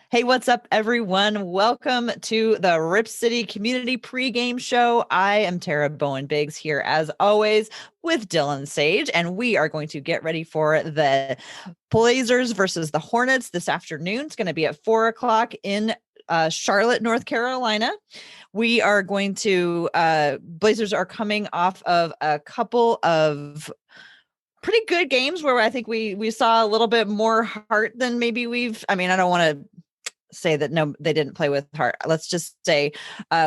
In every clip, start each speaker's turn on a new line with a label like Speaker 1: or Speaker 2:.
Speaker 1: Hey, what's up, everyone? Welcome to the Rip City Community Pregame Show. I am Tara Bowen Biggs here, as always, with Dylan Sage, and we are going to get ready for the Blazers versus the Hornets this afternoon. It's going to be at 4 o'clock in Charlotte, North Carolina. We are going to, Blazers are coming off of a couple of pretty good games where I think we saw a little bit more heart than maybe I don't want to say that no, they didn't play with heart. Let's just say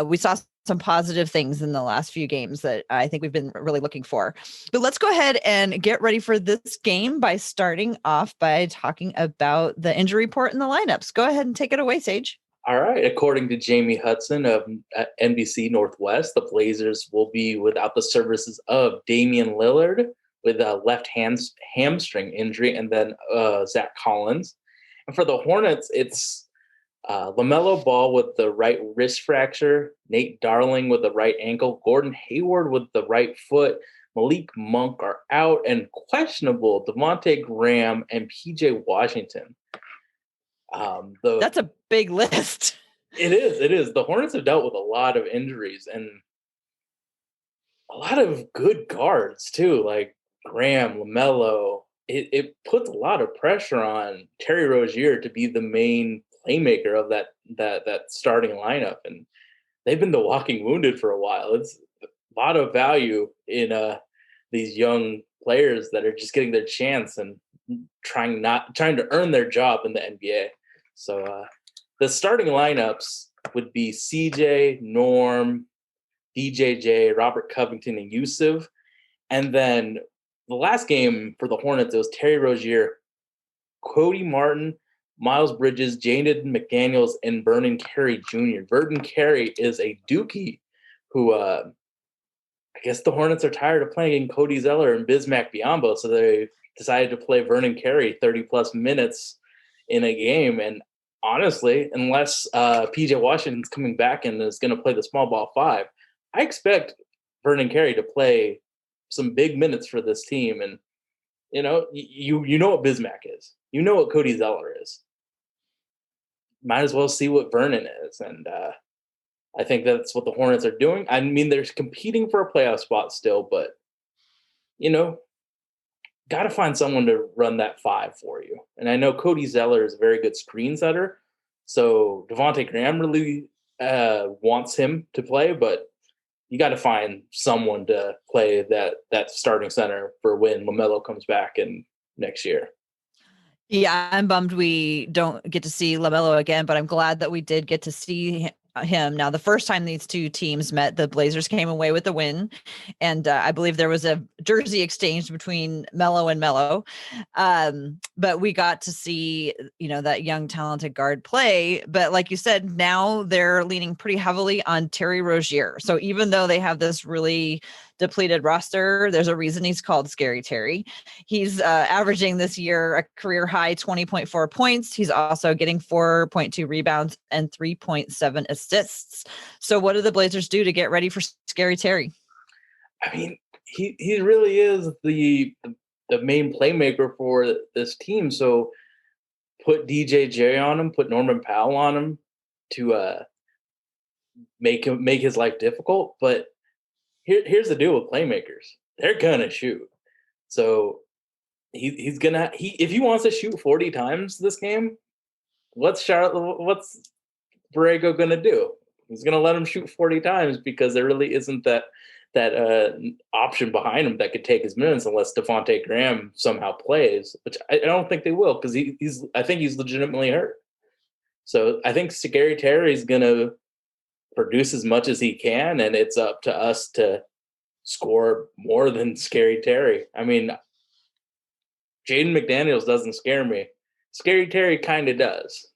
Speaker 1: we saw some positive things in the last few games that I think we've been really looking for. But let's go ahead and get ready for this game by starting off by talking about the injury report and the lineups. Go ahead and take it away, Sage.
Speaker 2: All right. According to Jamie Hudson of NBC Northwest, the Blazers will be without the services of Damian Lillard with a left hamstring injury, and then Zach Collins. And for the Hornets, it's LaMelo Ball with the right wrist fracture, Nate Darling with the right ankle, Gordon Hayward with the right foot, Malik Monk are out, and questionable Devontae Graham and PJ Washington.
Speaker 1: That's a big list.
Speaker 2: It is. The Hornets have dealt with a lot of injuries and a lot of good guards too, like Graham, LaMelo. It puts a lot of pressure on Terry Rozier to be the main playmaker of that starting lineup, and they've been the walking wounded for a while. It's a lot of value in these young players that are just getting their chance and trying to earn their job in the NBA. So the starting lineups would be CJ, Norm, DJJ, Robert Covington, and Yusuf. And then the last game for the Hornets, it was Terry Rozier, Cody Martin, Miles Bridges, Jaden McDaniels, and Vernon Carey Jr. Vernon Carey is a Dookie who I guess the Hornets are tired of playing Cody Zeller and Bismack Biyombo, so they decided to play Vernon Carey 30-plus minutes in a game. And honestly, unless PJ Washington's coming back and is going to play the small ball five, I expect Vernon Carey to play some big minutes for this team. And, you know what Bismack is. You know what Cody Zeller is. Might as well see what Vernon is. And I think that's what the Hornets are doing. I mean, they're competing for a playoff spot still, but, got to find someone to run that five for you. And I know Cody Zeller is a very good screen setter, so Devontae Graham really wants him to play, but you got to find someone to play that starting center for when LaMelo comes back in next year.
Speaker 1: Yeah, I'm bummed we don't get to see LaMelo again, but I'm glad that we did get to see him. Now, the first time these two teams met, the Blazers came away with the win, and I believe there was a jersey exchange between Melo and Melo. But we got to see, that young, talented guard play. But like you said, now they're leaning pretty heavily on Terry Rozier. So even though they have this really depleted roster, there's a reason he's called Scary Terry. He's averaging this year a career high 20.4 points. He's also getting 4.2 rebounds and 3.7 assists. So what do the Blazers do to get ready for Scary Terry?
Speaker 2: I mean, he really is the main playmaker for this team. So put DJJ on him, put Norman Powell on him to make his life difficult. But here's the deal with playmakers. They're gonna shoot. So he's gonna if he wants to shoot 40 times this game, what's Borrego gonna do? He's gonna let him shoot 40 times because there really isn't that option behind him that could take his minutes unless Devontae Graham somehow plays, which I don't think they will because I think he's legitimately hurt. So I think Scary Terry's gonna produce as much as he can, and it's up to us to score more than Scary Terry. I mean, Jaden McDaniels doesn't scare me. Scary Terry kind of does.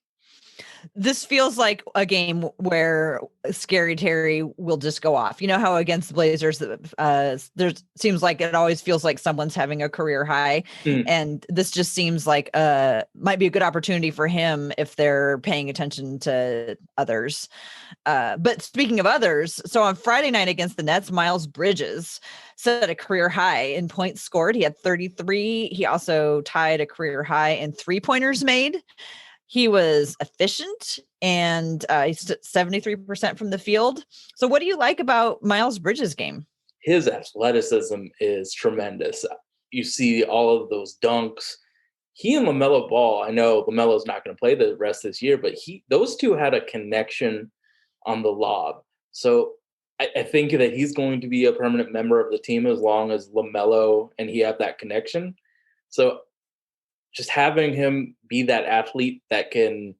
Speaker 1: This feels like a game where Scary Terry will just go off. You know how against the Blazers, there seems like it always feels like someone's having a career high. And this just seems like might be a good opportunity for him if they're paying attention to others. But speaking of others, so on Friday night against the Nets, Miles Bridges set a career high in points scored. He had 33. He also tied a career high in 3-pointers made. He was efficient and he's 73% from the field. So what do you like about Miles Bridges' game?
Speaker 2: His athleticism is tremendous. You see all of those dunks. He and LaMelo Ball, I know LaMelo's not going to play the rest of this year, but those two had a connection on the lob. So I think that he's going to be a permanent member of the team as long as LaMelo and he have that connection. So just having him be that athlete that can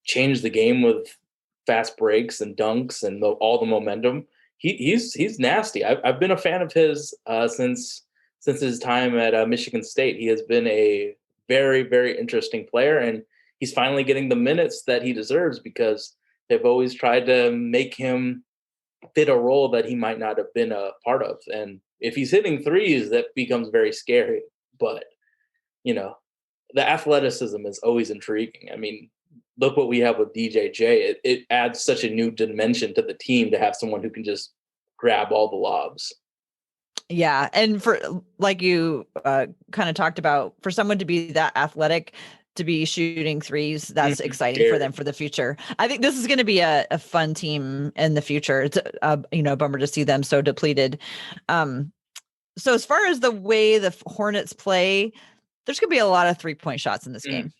Speaker 2: change the game with fast breaks and dunks and all the momentum. He's nasty. I've been a fan of his since his time at Michigan State. He has been a very, very interesting player, and he's finally getting the minutes that he deserves because they've always tried to make him fit a role that he might not have been a part of. And if he's hitting threes, that becomes very scary. But you know, the athleticism is always intriguing. I mean, look what we have with DJJ. It adds such a new dimension to the team to have someone who can just grab all the lobs.
Speaker 1: Yeah, and for like you kind of talked about, for someone to be that athletic, to be shooting threes, that's exciting for them
Speaker 2: Scary.
Speaker 1: for the future. I think this is going to be a fun team in the future. It's a bummer to see them so depleted. So as far as the way the Hornets play, there's going to be a lot of 3-point shots in this
Speaker 2: Mm,
Speaker 1: game.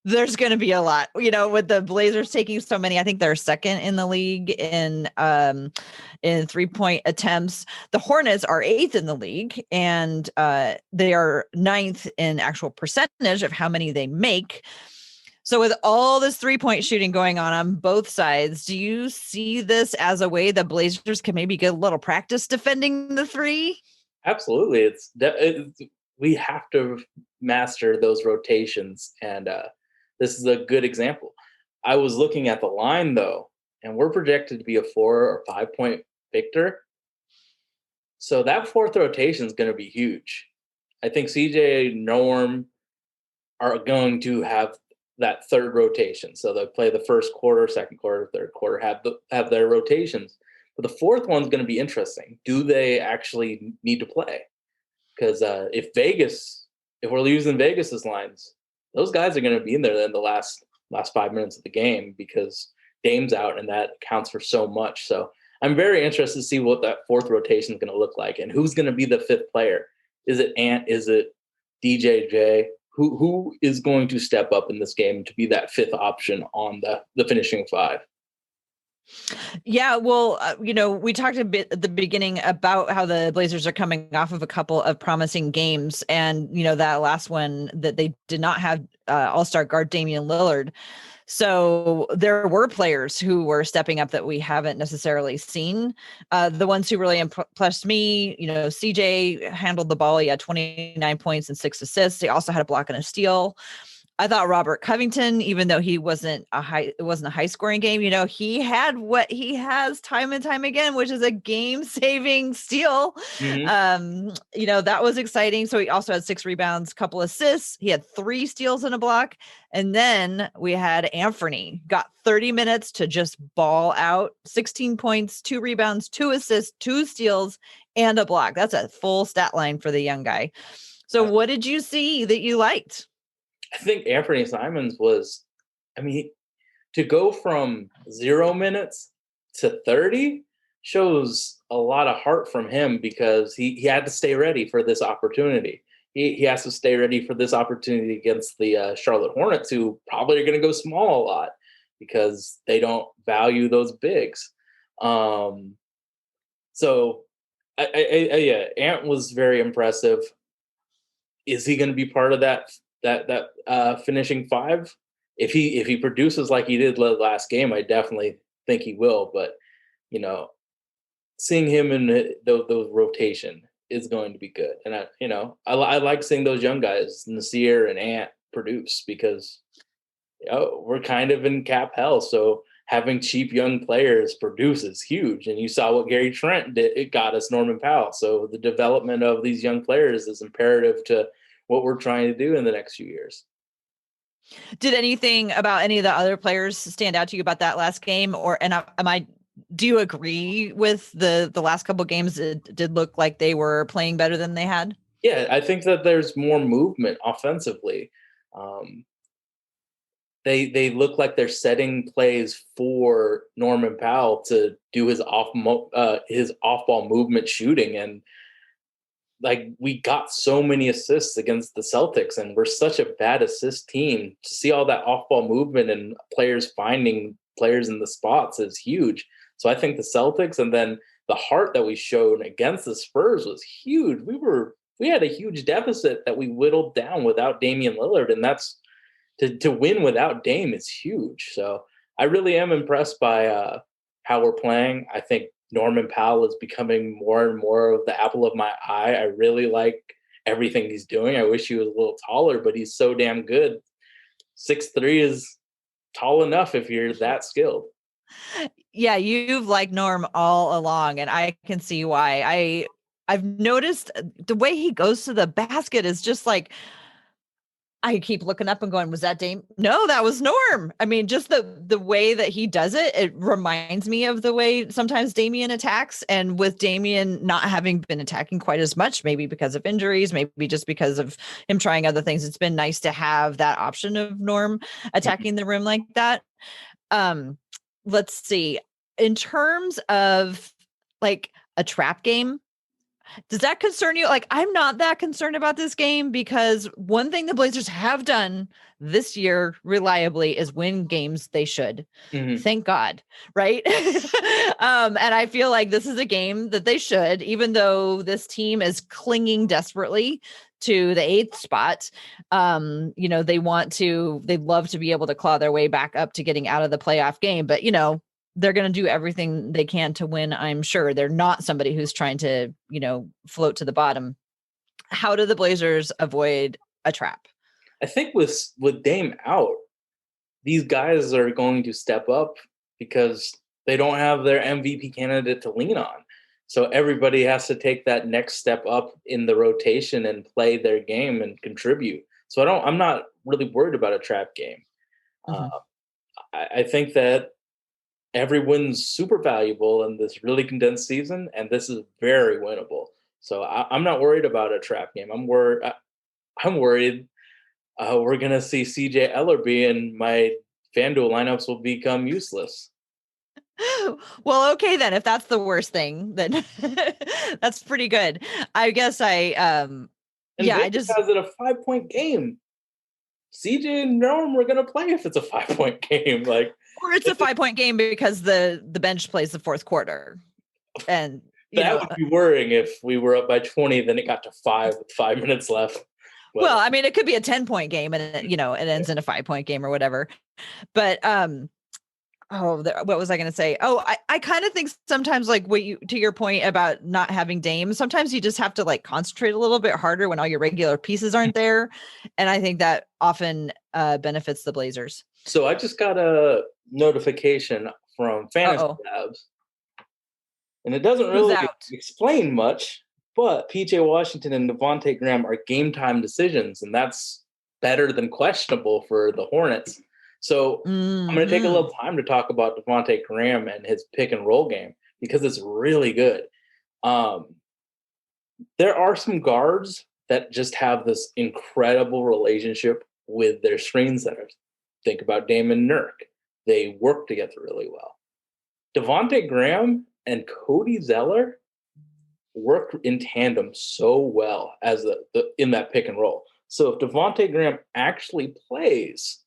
Speaker 1: There's going to be a lot, with the Blazers taking so many. I think they're second in the league in 3-point attempts. The Hornets are eighth in the league, and they are ninth in actual percentage of how many they make. So with all this 3-point shooting going on both sides, do you see this as a way the Blazers can maybe get a little practice defending the three?
Speaker 2: absolutely. We have to master those rotations, and this is a good example. I was looking at the line though, and we're projected to be a 4 or 5 point victor. So that fourth rotation is going to be huge. I think CJ, Norm are going to have that third rotation. So they'll play the first quarter, second quarter, third quarter, have their rotations. But the fourth one's going to be interesting. Do they actually need to play? Because if we're using Vegas's lines, those guys are going to be in there in the last 5 minutes of the game because Dame's out, and that counts for so much. So I'm very interested to see what that fourth rotation is going to look like, and who's going to be the fifth player. Is it Ant? Is it DJJ? Who is going to step up in this game to be that fifth option on the finishing five?
Speaker 1: Yeah, well, we talked a bit at the beginning about how the Blazers are coming off of a couple of promising games, and that last one that they did not have All-Star guard Damian Lillard. So there were players who were stepping up that we haven't necessarily seen. The ones who really impressed me, CJ handled the ball. He had 29 points and 6 assists. He also had a block and a steal. I thought Robert Covington, even though it wasn't a high scoring game, he had what he has time and time again, which is a game saving steal.
Speaker 2: Mm-hmm.
Speaker 1: That was exciting. So he also had 6 rebounds, couple assists. He had 3 steals and a block. And then we had Anthony got 30 minutes to just ball out, 16 points, 2 rebounds, 2 assists, 2 steals, and a block. That's a full stat line for the young guy. So what did you see that you liked?
Speaker 2: I think Anthony Simons was, I mean, to go from 0 minutes to 30 shows a lot of heart from him because he had to stay ready for this opportunity. He has to stay ready for this opportunity against the Charlotte Hornets, who probably are going to go small a lot because they don't value those bigs. So, yeah, Ant was very impressive. Is he going to be part of that finishing five? If he produces like he did last game, I definitely think he will. But seeing him in those rotation is going to be good. And I like seeing those young guys, Nasir and Ant, produce because we're kind of in cap hell. So having cheap young players produce is huge. And you saw what Gary Trent did; it got us Norman Powell. So the development of these young players is imperative to what we're trying to do in the next few years.
Speaker 1: Did anything about any of the other players stand out to you about that last game? Do you agree with the last couple of games? It did look like they were playing better than they had.
Speaker 2: Yeah, I think that there's more movement offensively. they look like they're setting plays for Norman Powell to do his off ball movement shooting, and like we got so many assists against the Celtics, and we're such a bad assist team. To see all that off ball movement and players finding players in the spots is huge. So I think the Celtics, and then the heart that we showed against the Spurs was huge. We had a huge deficit that we whittled down without Damian Lillard, and that's to win without Dame is huge. So I really am impressed by how we're playing. I think Norman Powell is becoming more and more of the apple of my eye. I really like everything he's doing. I wish he was a little taller, but he's so damn good. 6'3" is tall enough if you're that skilled.
Speaker 1: Yeah, you've liked Norm all along, and I can see why. I've noticed the way he goes to the basket is just like I keep looking up and going, was that Dame? No, that was Norm. I mean, just the way that he does it, it reminds me of the way sometimes Damian attacks. And with Damian not having been attacking quite as much, maybe because of injuries, maybe just because of him trying other things, it's been nice to have that option of Norm attacking the rim like that. Um, let's see. In terms of like a trap game, does that concern you? Like, I'm not that concerned about this game because one thing the Blazers have done this year reliably is win games they should.
Speaker 2: Mm-hmm.
Speaker 1: Thank God. Right. And I feel like this is a game that they should, even though this team is clinging desperately to the 8th spot. They'd love to be able to claw their way back up to getting out of the playoff game, but they're going to do everything they can to win. I'm sure they're not somebody who's trying to, float to the bottom. How do the Blazers avoid a trap?
Speaker 2: I think with Dame out, these guys are going to step up because they don't have their MVP candidate to lean on. So everybody has to take that next step up in the rotation and play their game and contribute. So I'm not really worried about a trap game.
Speaker 1: Mm-hmm.
Speaker 2: I think that everyone's super valuable in this really condensed season, and this is very winnable. So I'm not worried about a trap game. I'm worried. We're gonna see CJ Ellerby, and my FanDuel lineups will become useless.
Speaker 1: Well, okay then. If that's the worst thing, then that's pretty good. I guess
Speaker 2: And Vegas
Speaker 1: I
Speaker 2: has it a 5-point game. CJ and Norm are gonna play if it's a 5-point game. Like,
Speaker 1: or it's a 5-point game because the bench plays the fourth quarter, and
Speaker 2: that would be worrying if we were up by 20, then it got to 5 with 5 minutes left. But,
Speaker 1: well, I mean, it could be a 10-point game and it ends in a 5-point game or whatever. But what was I going to say? Oh, I kind of think sometimes, like to your point about not having Dame, sometimes you just have to like concentrate a little bit harder when all your regular pieces aren't there. And I think that often benefits the Blazers.
Speaker 2: So I just got a notification from Fantasy Labs, and it doesn't really explain much, but PJ Washington and Devontae Graham are game time decisions, and that's better than questionable for the Hornets. So I'm going to take a little time to talk about Devontae Graham and his pick and roll game because it's really good. There are some guards that just have this incredible relationship with their screen centers. Think about Damon Nurk. They work together really well. Devontae Graham and Cody Zeller work in tandem so well as in that pick and roll. So if Devontae Graham actually plays,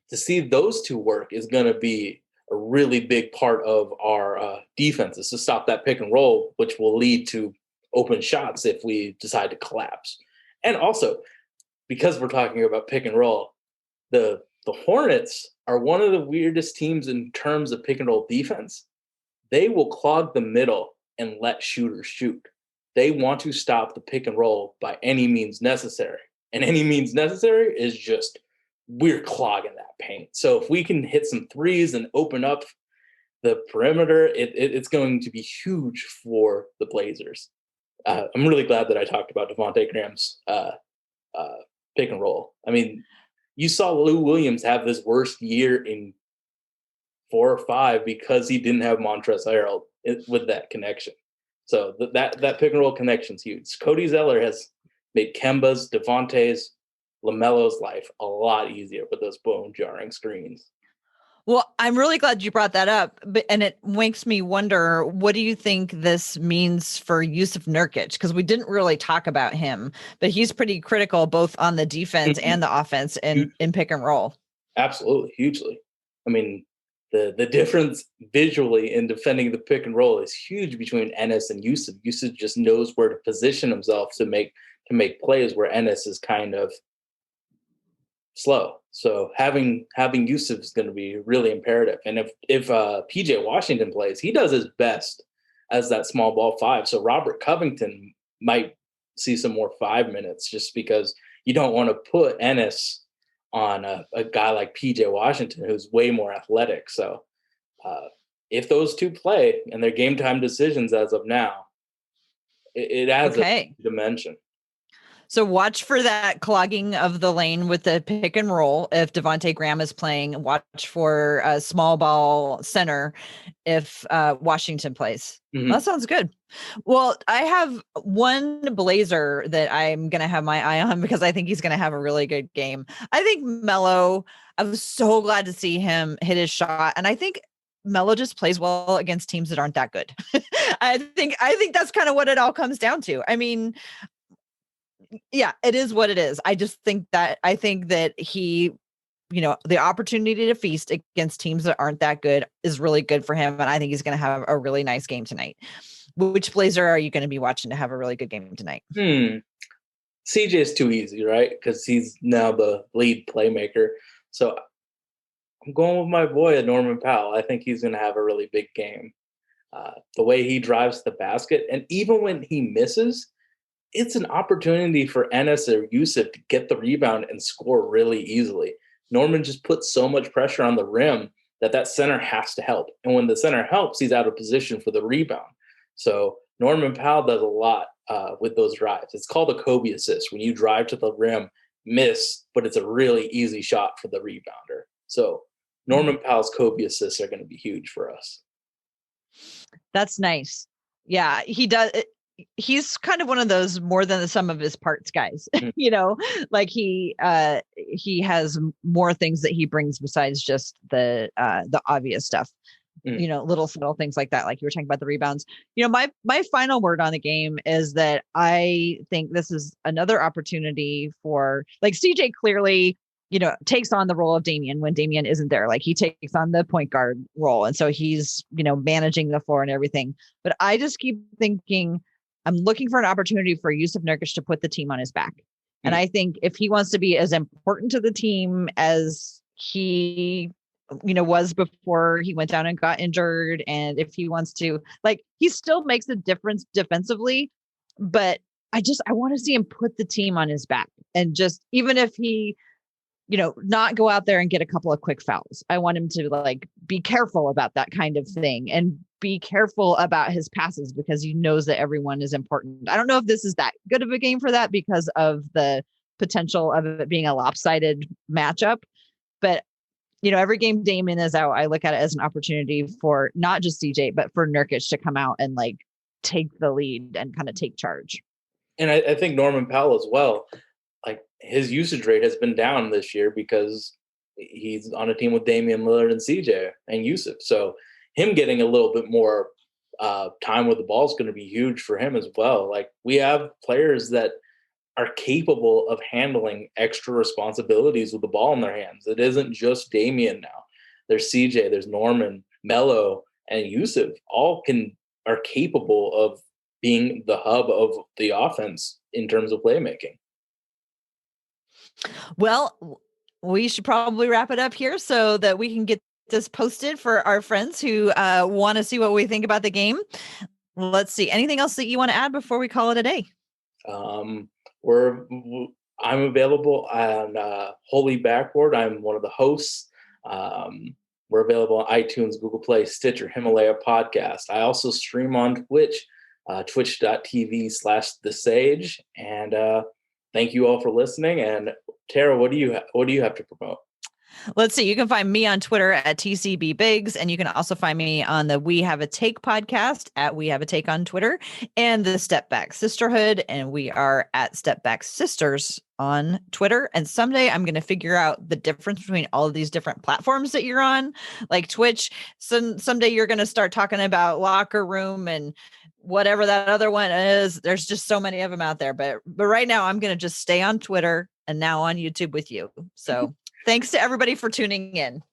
Speaker 2: to see those two work is going to be a really big part of our defenses to stop that pick and roll, which will lead to open shots if we decide to collapse. And also, because we're talking about pick and roll, the Hornets are one of the weirdest teams in terms of pick and roll defense. They will clog the middle and let shooters shoot. They want to stop the pick and roll by any means necessary. And any means necessary is just we're clogging that paint. So if we can hit some threes and open up the perimeter, it's going to be huge for the Blazers. I'm really glad that I talked about Devontae Graham's pick and roll. I mean, you saw Lou Williams have his worst year in 4 or 5 because he didn't have Montrezl Harrell with that connection. So that pick and roll connection is huge. Cody Zeller has made Kemba's, Devontae's, LaMelo's life a lot easier with those bone jarring screens.
Speaker 1: Well, I'm really glad you brought that up, and it makes me wonder, what do you think this means for Yusuf Nurkic? Because we didn't really talk about him, but he's pretty critical both on the defense
Speaker 2: Mhm.
Speaker 1: and the offense in pick and roll.
Speaker 2: Absolutely, hugely. I mean, the difference visually in defending the pick and roll is huge between Ennis and Yusuf. Yusuf just knows where to position himself to make plays where Ennis is kind of slow. So having Yusuf is going to be really imperative. And if PJ Washington plays, he does his best as that small ball five. So Robert Covington might see some more 5 minutes just because you don't want to put Ennis on a guy like PJ Washington who's way more athletic. So uh, if those two play and their game time decisions as of now, it adds a
Speaker 1: Okay.
Speaker 2: dimension.
Speaker 1: So watch for that clogging of the lane with the pick and roll. If Devonte Graham is playing, watch for a small ball center if Washington plays. Well, that
Speaker 2: Mhm.
Speaker 1: sounds good. Well, I have one Blazer that I'm going to have my eye on because I think he's going to have a really good game. I think Melo, I was so glad to see him hit his shot. And I think Melo just plays well against teams that aren't that good. I think that's kind of what it all comes down to. I mean, yeah, it is what it is. I think that he, the opportunity to feast against teams that aren't that good is really good for him. And I think he's going to have a really nice game tonight. Which Blazer are you going to be watching to have a really good game tonight?
Speaker 2: CJ is too easy, right? Because he's now the lead playmaker. So I'm going with my boy, Norman Powell. I think he's going to have a really big game. The way he drives the basket, and even when he misses, it's an opportunity for Ennis or Yusuf to get the rebound and score really easily. Norman just puts so much pressure on the rim that center has to help. And when the center helps, he's out of position for the rebound. So Norman Powell does a lot with those drives. It's called a Kobe assist when you drive to the rim, miss, but it's a really easy shot for the rebounder. So Norman Powell's Kobe assists are going to be huge for us.
Speaker 1: That's nice. Yeah, he does. He's kind of one of those more than the sum of his parts guys,
Speaker 2: Mm,
Speaker 1: like he has more things that he brings besides just the obvious stuff,
Speaker 2: mm,
Speaker 1: little subtle things like that, like you were talking about the rebounds. My final word on the game is that I think this is another opportunity for, like, CJ clearly takes on the role of Damian when Damian isn't there. Like, he takes on the point guard role, and so he's managing the floor and everything. But I just keep thinking, I'm looking for an opportunity for Yusuf Nurkic to put the team on his back. And
Speaker 2: mm.
Speaker 1: I think if he wants to be as important to the team as he was before he went down and got injured, and if he wants to, like, he still makes a difference defensively, but I want to see him put the team on his back, and just, even if he not go out there and get a couple of quick fouls. I want him to, like, be careful about that kind of thing and be careful about his passes because he knows that everyone is important. I don't know if this is that good of a game for that because of the potential of it being a lopsided matchup, but every game Damon is out, I look at it as an opportunity for not just CJ, but for Nurkic to come out and, like, take the lead and kind of take charge.
Speaker 2: And I think Norman Powell as well. Like, his usage rate has been down this year because he's on a team with Damian Lillard and CJ and Yusuf. So him getting a little bit more time with the ball is going to be huge for him as well. Like, we have players that are capable of handling extra responsibilities with the ball in their hands. It isn't just Damian now. There's CJ, there's Norman, Melo, and Yusuf. Are capable of being the hub of the offense in terms of playmaking.
Speaker 1: Well, we should probably wrap it up here so that we can get this posted for our friends who want to see what we think about the game. Let's see. Anything else that you want to add before we call it a day?
Speaker 2: Um, we're I'm available on Holy Backboard. I'm one of the hosts. We're available on iTunes, Google Play, Stitcher, Himalaya Podcast. I also stream on Twitch, twitch.tv/The Sage. And thank you all for listening. And Tara, what do you have to promote?
Speaker 1: Let's see. You can find me on Twitter at TCB Biggs, and you can also find me on the We Have a Take podcast at We Have a Take on Twitter, and the Step Back Sisterhood, and we are at Step Back Sisters on Twitter. And someday I'm going to figure out the difference between all of these different platforms that you're on, like Twitch. Someday you're going to start talking about Locker Room and whatever that other one is. There's just so many of them out there. But right now I'm going to just stay on Twitter and now on YouTube with you. So thanks to everybody for tuning in.